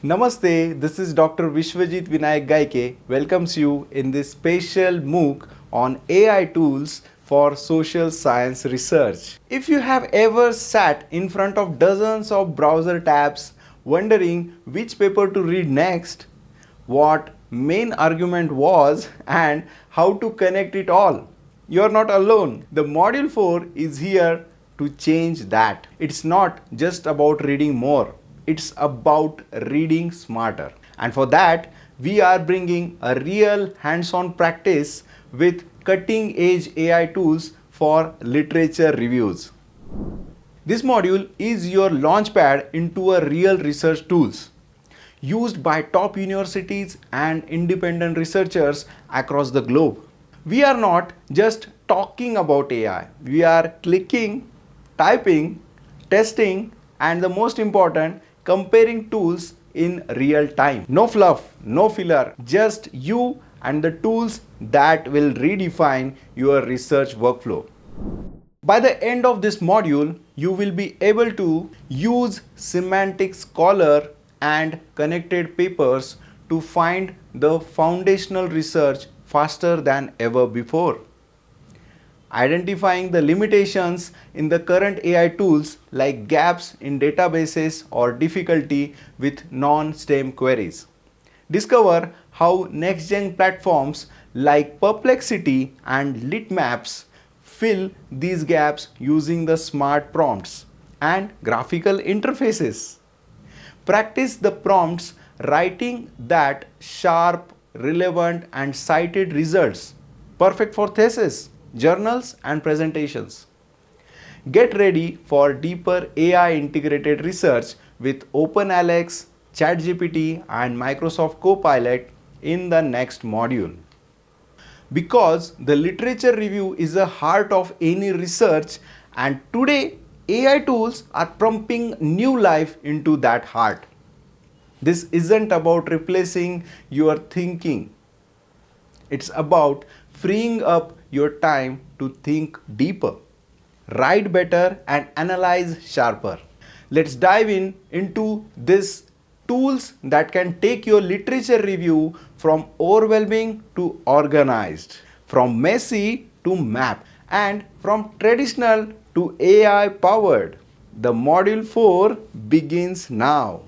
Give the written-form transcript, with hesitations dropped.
Namaste, this is Dr. Vishwajeet Vinayak Gaike welcomes you in this special MOOC on AI tools for social science research. If you have ever sat in front of dozens of browser tabs wondering which paper to read next, what main argument was and how to connect it all, you are not alone. The module 4 is here to change that. It's not just about reading more. It's about reading smarter. And for that, we are bringing a real hands-on practice with cutting-edge AI tools for literature reviews. This module is your launchpad into a real research tools used by top universities and independent researchers across the globe. We are not just talking about AI. We are clicking, typing, testing, and the most important, comparing tools in real time. No fluff, no filler, just you and the tools that will redefine your research workflow. By the end of this module, you will be able to use Semantic Scholar and connected papers to find the foundational research faster than ever before. Identifying the limitations in the current AI tools like gaps in databases or difficulty with non-STEM queries. Discover how next-gen platforms like Perplexity and Litmaps fill these gaps using the smart prompts and graphical interfaces. Practice the prompts writing that sharp, relevant and cited results, perfect for thesis, journals and presentations. Get ready for deeper AI integrated research with OpenAlex, ChatGPT and Microsoft Copilot in the next module. Because the literature review is the heart of any research, and today AI tools are pumping new life into that heart. This isn't about replacing your thinking. It's about freeing up your time to think deeper, write better and analyze sharper. Let's dive into these tools that can take your literature review from overwhelming to organized, from messy to map, and from traditional to AI powered. The module 4 begins now.